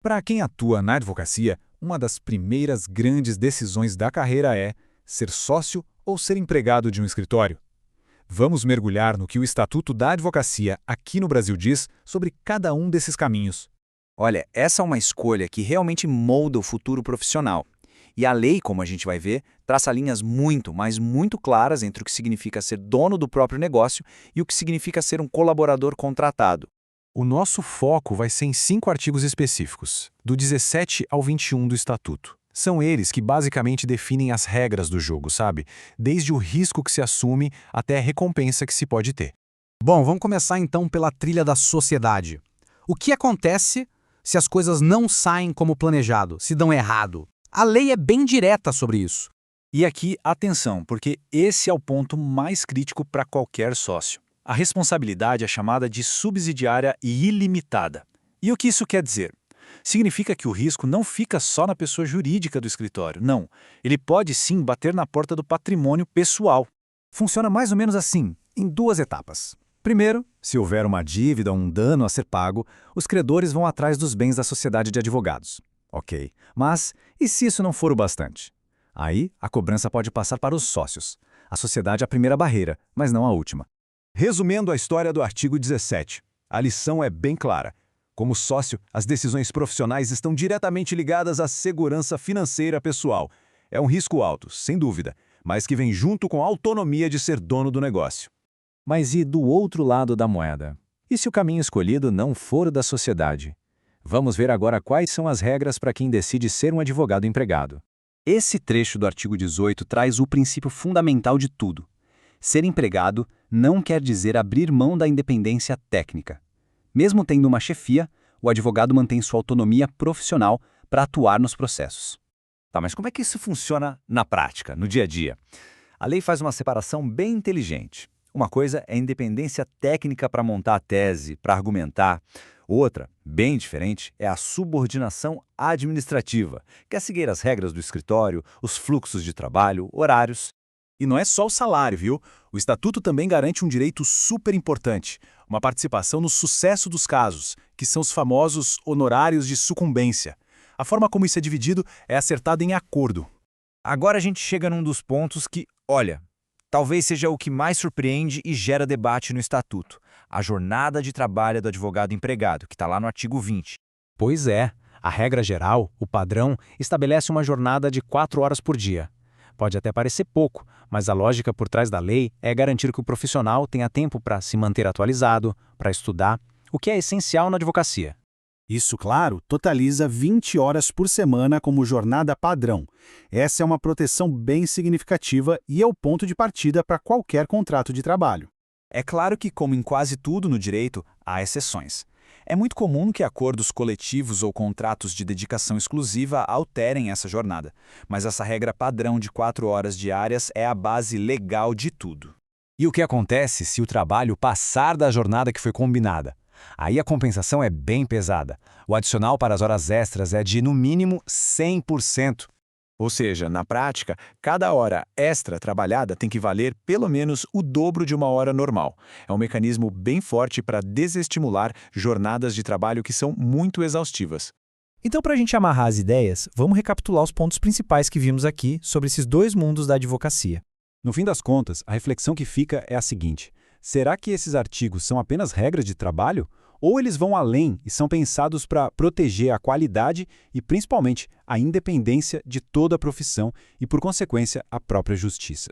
Para quem atua na advocacia, uma das primeiras grandes decisões da carreira é ser sócio ou ser empregado de um escritório. Vamos mergulhar no que o Estatuto da Advocacia aqui no Brasil diz sobre cada um desses caminhos. Olha, essa é uma escolha que realmente molda o futuro profissional. E a lei, como a gente vai ver, traça linhas muito, mas muito claras entre o que significa ser dono do próprio negócio e o que significa ser um colaborador contratado. O nosso foco vai ser em 5 artigos específicos, do 17 ao 21 do Estatuto. São eles que basicamente definem as regras do jogo, sabe? Desde o risco que se assume até a recompensa que se pode ter. Bom, vamos começar então pela trilha da sociedade. O que acontece se as coisas não saem como planejado, se dão errado? A lei é bem direta sobre isso. E aqui, atenção, porque esse é o ponto mais crítico para qualquer sócio. A responsabilidade é chamada de subsidiária e ilimitada. E o que isso quer dizer? Significa que o risco não fica só na pessoa jurídica do escritório, não. Ele pode sim bater na porta do patrimônio pessoal. Funciona mais ou menos assim, em 2 etapas. Primeiro, se houver uma dívida ou um dano a ser pago, os credores vão atrás dos bens da sociedade de advogados. Ok, mas e se isso não for o bastante? Aí, a cobrança pode passar para os sócios. A sociedade é a primeira barreira, mas não a última. Resumindo a história do artigo 17, a lição é bem clara. Como sócio, as decisões profissionais estão diretamente ligadas à segurança financeira pessoal. É um risco alto, sem dúvida, mas que vem junto com a autonomia de ser dono do negócio. Mas e do outro lado da moeda? E se o caminho escolhido não for o da sociedade? Vamos ver agora quais são as regras para quem decide ser um advogado empregado. Esse trecho do artigo 18 traz o princípio fundamental de tudo. Ser empregado não quer dizer abrir mão da independência técnica. Mesmo tendo uma chefia, o advogado mantém sua autonomia profissional para atuar nos processos. Tá, mas como é que isso funciona na prática, no dia a dia? A lei faz uma separação bem inteligente. Uma coisa é a independência técnica para montar a tese, para argumentar. Outra, bem diferente, é a subordinação administrativa, que é seguir as regras do escritório, os fluxos de trabalho, horários. E não é só o salário, viu? O Estatuto também garante um direito super importante, uma participação no sucesso dos casos, que são os famosos honorários de sucumbência. A forma como isso é dividido é acertada em acordo. Agora a gente chega num dos pontos que, olha, talvez seja o que mais surpreende e gera debate no Estatuto. A jornada de trabalho do advogado empregado, que está lá no artigo 20. Pois é, a regra geral, o padrão, estabelece uma jornada de 4 horas por dia. Pode até parecer pouco, mas a lógica por trás da lei é garantir que o profissional tenha tempo para se manter atualizado, para estudar, o que é essencial na advocacia. Isso, claro, totaliza 20 horas por semana como jornada padrão. Essa é uma proteção bem significativa e é o ponto de partida para qualquer contrato de trabalho. É claro que, como em quase tudo no direito, há exceções. É muito comum que acordos coletivos ou contratos de dedicação exclusiva alterem essa jornada, mas essa regra padrão de 4 horas diárias é a base legal de tudo. E o que acontece se o trabalho passar da jornada que foi combinada? Aí a compensação é bem pesada. O adicional para as horas extras é de, no mínimo, 100%. Ou seja, na prática, cada hora extra trabalhada tem que valer pelo menos o dobro de uma hora normal. É um mecanismo bem forte para desestimular jornadas de trabalho que são muito exaustivas. Então, para a gente amarrar as ideias, vamos recapitular os pontos principais que vimos aqui sobre esses 2 mundos da advocacia. No fim das contas, a reflexão que fica é a seguinte: será que esses artigos são apenas regras de trabalho? Ou eles vão além e são pensados para proteger a qualidade e, principalmente, a independência de toda a profissão e, por consequência, a própria justiça?